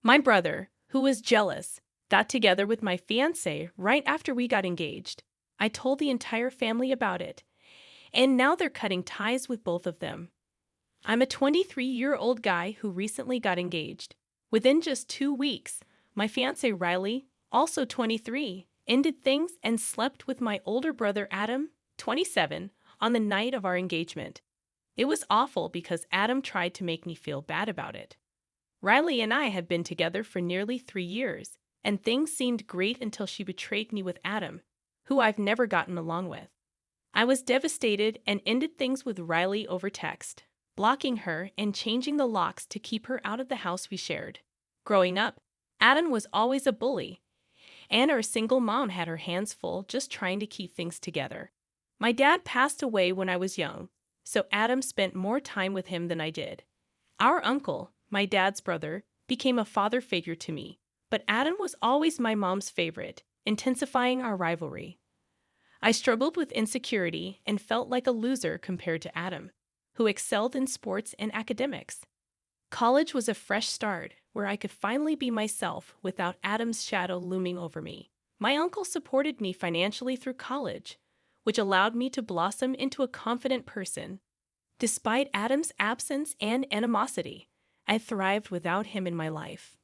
My brother, who was jealous, got together with my fiancée right after we got engaged. I told the entire family about it, and now they're cutting ties with both of them. I'm a 23-year-old guy who recently got engaged. Within just 2 weeks, my fiancé Riley, also 23, ended things and slept with my older brother Adam, 27, on the night of our engagement. It was awful because Adam tried to make me feel bad about it. Riley and I had been together for nearly 3 years, and things seemed great until she betrayed me with Adam, who I've never gotten along with. I was devastated and ended things with Riley over text, blocking her and changing the locks to keep her out of the house we shared. Growing up, Adam was always a bully, and our single mom had her hands full just trying to keep things together. My dad passed away when I was young, so Adam spent more time with him than I did. Our uncle, my dad's brother, became a father figure to me, but Adam was always my mom's favorite, intensifying our rivalry. I struggled with insecurity and felt like a loser compared to Adam, who excelled in sports and academics. College was a fresh start where I could finally be myself without Adam's shadow looming over me. My uncle supported me financially through college, which allowed me to blossom into a confident person. Despite Adam's absence and animosity, I thrived without him in my life.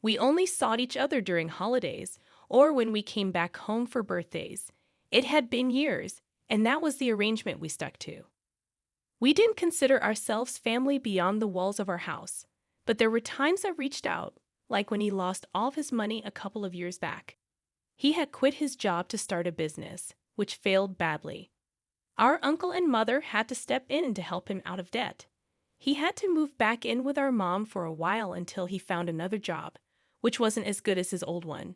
We only saw each other during holidays or when we came back home for birthdays. It had been years, and that was the arrangement we stuck to. We didn't consider ourselves family beyond the walls of our house, but there were times I reached out, like when he lost all of his money a couple of years back. He had quit his job to start a business, which failed badly. Our uncle and mother had to step in to help him out of debt. He had to move back in with our mom for a while until he found another job, which wasn't as good as his old one.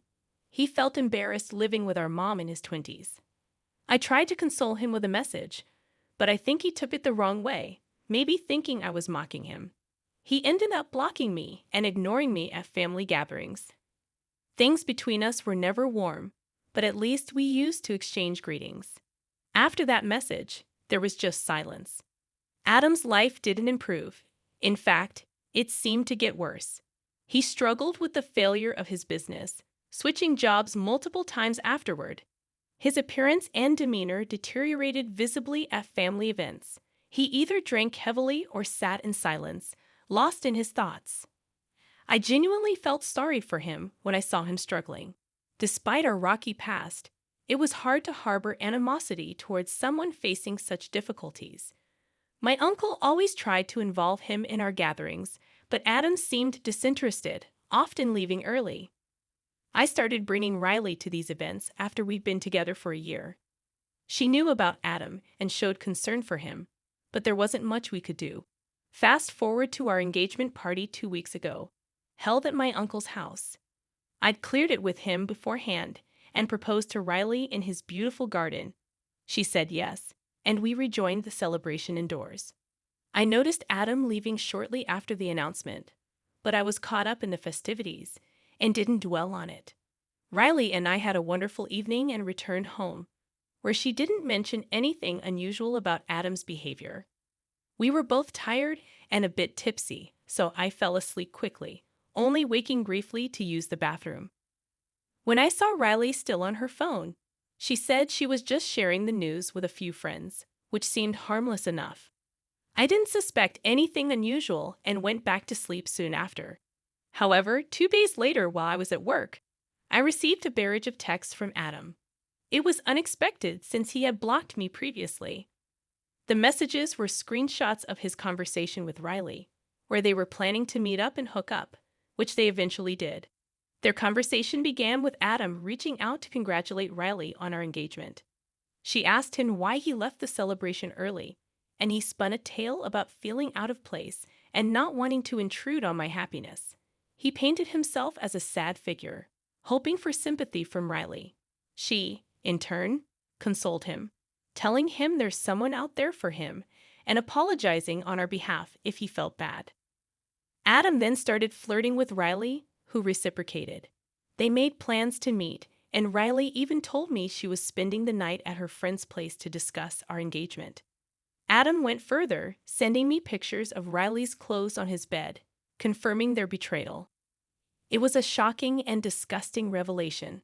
He felt embarrassed living with our mom in his 20s. I tried to console him with a message, but I think he took it the wrong way, maybe thinking I was mocking him. He ended up blocking me and ignoring me at family gatherings. Things between us were never warm, but at least we used to exchange greetings. After that message, there was just silence. Adam's life didn't improve. In fact, it seemed to get worse. He struggled with the failure of his business, switching jobs multiple times afterward. His appearance and demeanor deteriorated visibly at family events. He either drank heavily or sat in silence, lost in his thoughts. I genuinely felt sorry for him when I saw him struggling. Despite our rocky past, it was hard to harbor animosity towards someone facing such difficulties. My uncle always tried to involve him in our gatherings, but Adam seemed disinterested, often leaving early. I started bringing Riley to these events after we'd been together for a year. She knew about Adam and showed concern for him, but there wasn't much we could do. Fast forward to our engagement party 2 weeks ago, held at my uncle's house. I'd cleared it with him beforehand and proposed to Riley in his beautiful garden. She said yes, and we rejoined the celebration indoors. I noticed Adam leaving shortly after the announcement, but I was caught up in the festivities and didn't dwell on it. Riley and I had a wonderful evening and returned home, where she didn't mention anything unusual about Adam's behavior. We were both tired and a bit tipsy, so I fell asleep quickly, only waking briefly to use the bathroom. When I saw Riley still on her phone, she said she was just sharing the news with a few friends, which seemed harmless enough. I didn't suspect anything unusual and went back to sleep soon after. However, 2 days later while I was at work, I received a barrage of texts from Adam. It was unexpected since he had blocked me previously. The messages were screenshots of his conversation with Riley, where they were planning to meet up and hook up, which they eventually did. Their conversation began with Adam reaching out to congratulate Riley on our engagement. She asked him why he left the celebration early, and he spun a tale about feeling out of place and not wanting to intrude on my happiness. He painted himself as a sad figure, hoping for sympathy from Riley. She, in turn, consoled him, telling him there's someone out there for him and apologizing on our behalf if he felt bad. Adam then started flirting with Riley, who reciprocated. They made plans to meet, and Riley even told me she was spending the night at her friend's place to discuss our engagement. Adam went further, sending me pictures of Riley's clothes on his bed, confirming their betrayal. It was a shocking and disgusting revelation.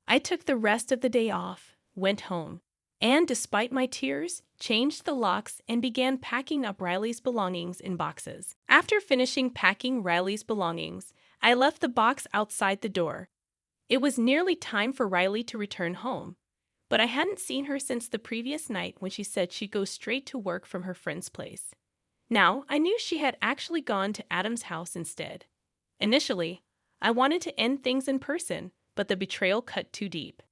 I took the rest of the day off, went home, and despite my tears, changed the locks and began packing up Riley's belongings in boxes. After finishing packing Riley's belongings, I left the box outside the door. It was nearly time for Riley to return home, but I hadn't seen her since the previous night when she said she'd go straight to work from her friend's place. Now, I knew she had actually gone to Adam's house instead. Initially, I wanted to end things in person, but the betrayal cut too deep.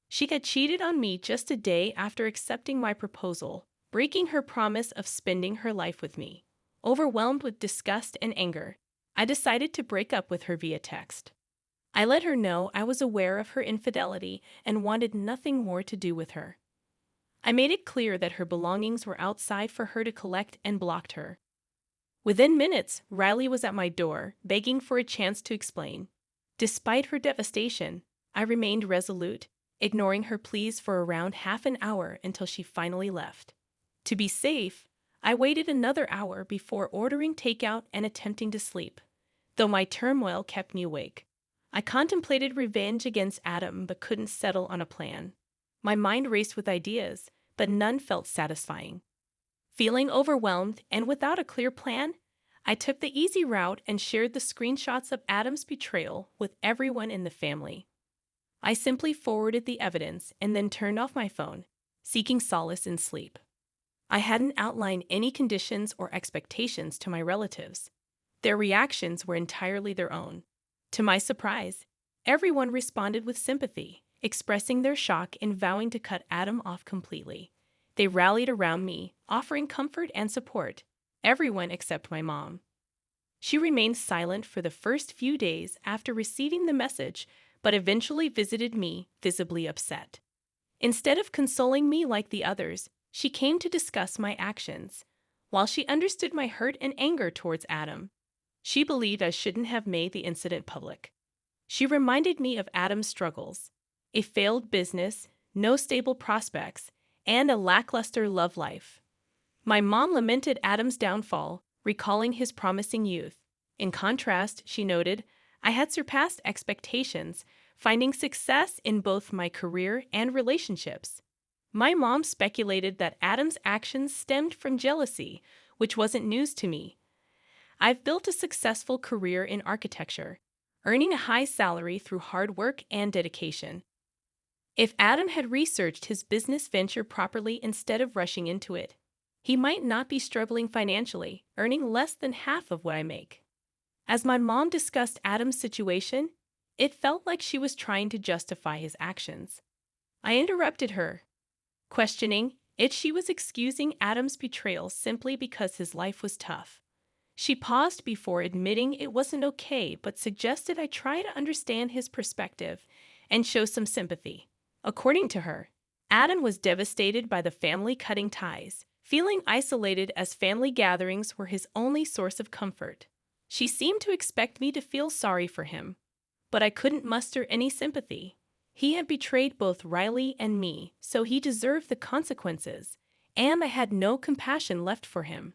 She had cheated on me just a day after accepting my proposal, breaking her promise of spending her life with me. Overwhelmed with disgust and anger, I decided to break up with her via text. I let her know I was aware of her infidelity and wanted nothing more to do with her. I made it clear that her belongings were outside for her to collect and blocked her. Within minutes, Riley was at my door, begging for a chance to explain. Despite her devastation, I remained resolute, ignoring her pleas for around half an hour until she finally left. To be safe, I waited another hour before ordering takeout and attempting to sleep, though my turmoil kept me awake. I contemplated revenge against Adam but couldn't settle on a plan. My mind raced with ideas, but none felt satisfying. Feeling overwhelmed and without a clear plan, I took the easy route and shared the screenshots of Adam's betrayal with everyone in the family. I simply forwarded the evidence and then turned off my phone, seeking solace in sleep. I hadn't outlined any conditions or expectations to my relatives. Their reactions were entirely their own. To my surprise, everyone responded with sympathy, expressing their shock and vowing to cut Adam off completely. They rallied around me, offering comfort and support, everyone except my mom. She remained silent for the first few days after receiving the message, but eventually visited me, visibly upset. Instead of consoling me like the others, she came to discuss my actions. While she understood my hurt and anger towards Adam, she believed I shouldn't have made the incident public. She reminded me of Adam's struggles, a failed business, no stable prospects, and a lackluster love life. My mom lamented Adam's downfall, recalling his promising youth. In contrast, she noted, I had surpassed expectations, finding success in both my career and relationships. My mom speculated that Adam's actions stemmed from jealousy, which wasn't news to me. I've built a successful career in architecture, earning a high salary through hard work and dedication. If Adam had researched his business venture properly instead of rushing into it, he might not be struggling financially, earning less than half of what I make. As my mom discussed Adam's situation, it felt like she was trying to justify his actions. I interrupted her, questioning if she was excusing Adam's betrayal simply because his life was tough. She paused before admitting it wasn't okay, but suggested I try to understand his perspective and show some sympathy. According to her, Adam was devastated by the family cutting ties, feeling isolated as family gatherings were his only source of comfort. She seemed to expect me to feel sorry for him, but I couldn't muster any sympathy. He had betrayed both Riley and me, so he deserved the consequences, and I had no compassion left for him.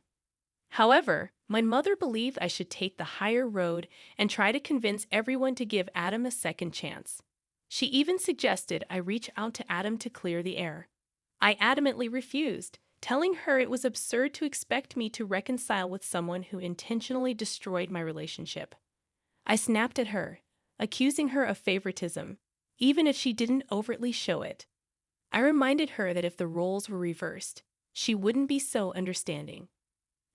However, my mother believed I should take the higher road and try to convince everyone to give Adam a second chance. She even suggested I reach out to Adam to clear the air. I adamantly refused, telling her it was absurd to expect me to reconcile with someone who intentionally destroyed my relationship. I snapped at her, accusing her of favoritism, even if she didn't overtly show it. I reminded her that if the roles were reversed, she wouldn't be so understanding.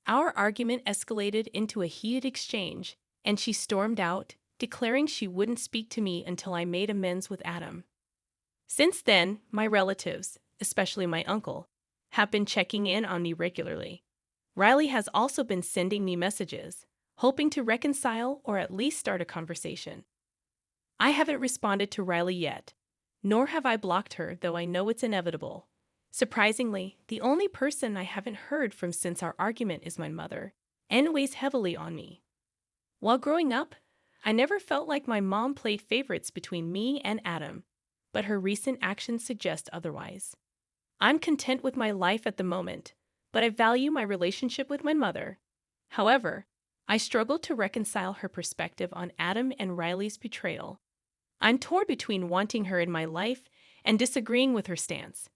Our argument escalated into a heated exchange, and she stormed out, declaring she wouldn't speak to me until I made amends with Adam. Since then, my relatives, especially my uncle, have been checking in on me regularly. Riley has also been sending me messages, hoping to reconcile or at least start a conversation. I haven't responded to Riley yet, nor have I blocked her, though I know it's inevitable. Surprisingly, the only person I haven't heard from since our argument is my mother, and weighs heavily on me. While growing up, I never felt like my mom played favorites between me and Adam, but her recent actions suggest otherwise. I'm content with my life at the moment, but I value my relationship with my mother. However, I struggle to reconcile her perspective on Adam and Riley's betrayal. I'm torn between wanting her in my life and disagreeing with her stance.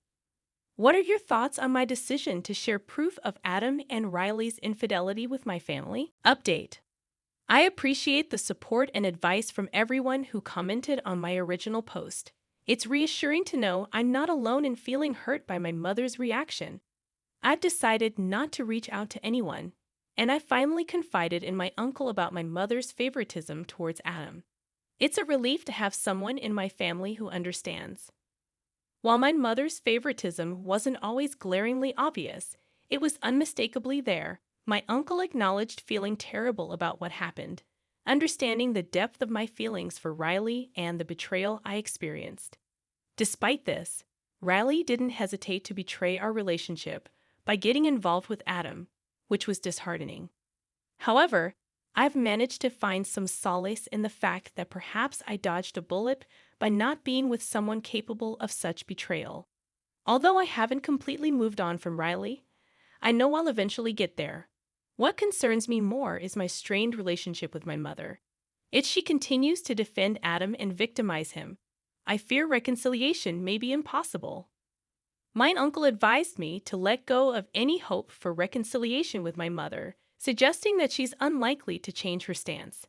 What are your thoughts on my decision to share proof of Adam and Riley's infidelity with my family? Update. I appreciate the support and advice from everyone who commented on my original post. It's reassuring to know I'm not alone in feeling hurt by my mother's reaction. I've decided not to reach out to anyone, and I finally confided in my uncle about my mother's favoritism towards Adam. It's a relief to have someone in my family who understands. While my mother's favoritism wasn't always glaringly obvious, it was unmistakably there. My uncle acknowledged feeling terrible about what happened, understanding the depth of my feelings for Riley and the betrayal I experienced. Despite this, Riley didn't hesitate to betray our relationship by getting involved with Adam, which was disheartening. However, I've managed to find some solace in the fact that perhaps I dodged a bullet by not being with someone capable of such betrayal. Although I haven't completely moved on from Riley, I know I'll eventually get there. What concerns me more is my strained relationship with my mother. If she continues to defend Adam and victimize him, I fear reconciliation may be impossible. My uncle advised me to let go of any hope for reconciliation with my mother, suggesting that she's unlikely to change her stance.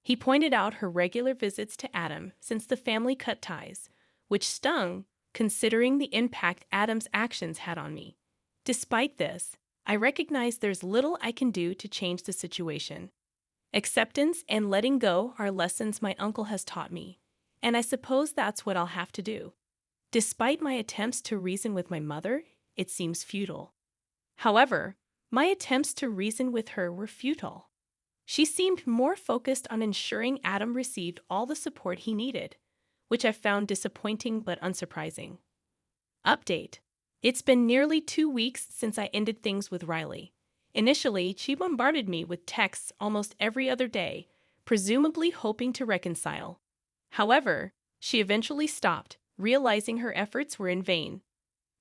He pointed out her regular visits to Adam since the family cut ties, which stung, considering the impact Adam's actions had on me. Despite this, I recognize there's little I can do to change the situation. Acceptance and letting go are lessons my uncle has taught me, and I suppose that's what I'll have to do. Despite my attempts to reason with my mother, it seems futile. However, my attempts to reason with her were futile. She seemed more focused on ensuring Adam received all the support he needed, which I found disappointing but unsurprising. Update. It's been nearly 2 weeks since I ended things with Riley. Initially, she bombarded me with texts almost every other day, presumably hoping to reconcile. However, she eventually stopped, realizing her efforts were in vain.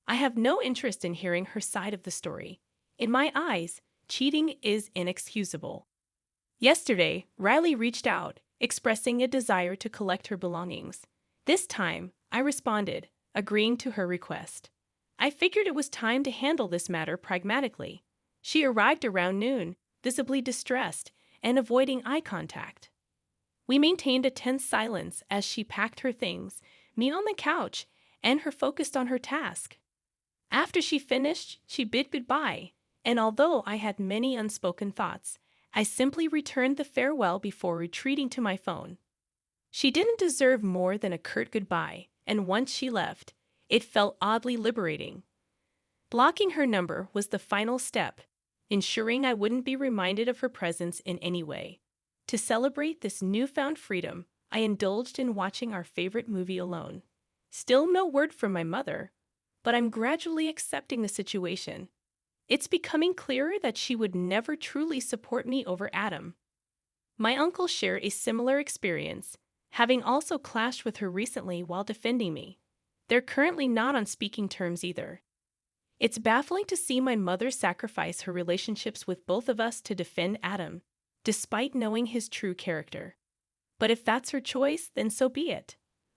I have no interest in hearing her side of the story. In my eyes, cheating is inexcusable. Yesterday, Riley reached out, expressing a desire to collect her belongings. This time, I responded, agreeing to her request. I figured it was time to handle this matter pragmatically. She arrived around noon, visibly distressed and avoiding eye contact. We maintained a tense silence as she packed her things, me on the couch, and her focused on her task. After she finished, she bid goodbye, and although I had many unspoken thoughts, I simply returned the farewell before retreating to my phone. She didn't deserve more than a curt goodbye, and once she left, it felt oddly liberating. Blocking her number was the final step, ensuring I wouldn't be reminded of her presence in any way. To celebrate this newfound freedom, I indulged in watching our favorite movie alone. Still no word from my mother, but I'm gradually accepting the situation. It's becoming clearer that she would never truly support me over Adam. My uncle shared a similar experience, having also clashed with her recently while defending me. They're currently not on speaking terms either. It's baffling to see my mother sacrifice her relationships with both of us to defend Adam, despite knowing his true character. But if that's her choice, then so be it.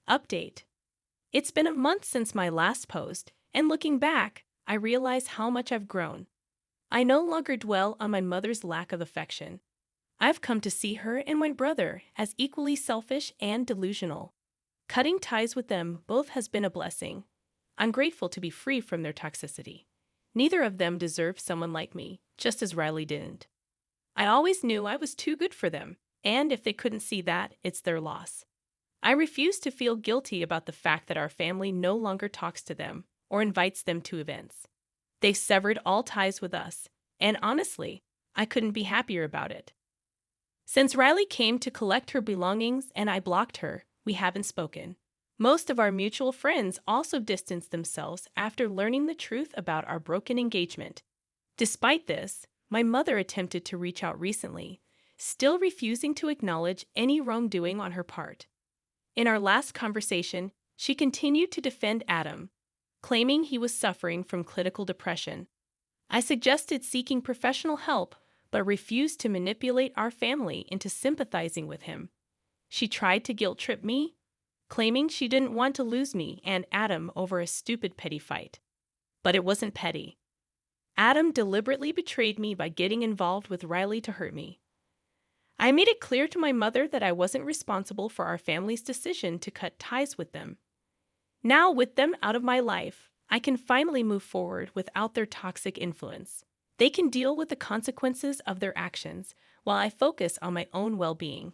Update. It's been a month since my last post, and looking back, I realize how much I've grown. I no longer dwell on my mother's lack of affection. I've come to see her and my brother as equally selfish and delusional. Cutting ties with them both has been a blessing. I'm grateful to be free from their toxicity. Neither of them deserved someone like me, just as Riley didn't. I always knew I was too good for them, and if they couldn't see that, it's their loss. I refuse to feel guilty about the fact that our family no longer talks to them or invites them to events. They've severed all ties with us, and honestly, I couldn't be happier about it. Since Riley came to collect her belongings and I blocked her, we haven't spoken. Most of our mutual friends also distanced themselves after learning the truth about our broken engagement. Despite this, my mother attempted to reach out recently, still refusing to acknowledge any wrongdoing on her part. In our last conversation, she continued to defend Adam, claiming he was suffering from clinical depression. I suggested seeking professional help, but refused to manipulate our family into sympathizing with him. She tried to guilt-trip me, claiming she didn't want to lose me and Adam over a stupid petty fight. But it wasn't petty. Adam deliberately betrayed me by getting involved with Riley to hurt me. I made it clear to my mother that I wasn't responsible for our family's decision to cut ties with them. Now, with them out of my life, I can finally move forward without their toxic influence. They can deal with the consequences of their actions while I focus on my own well-being.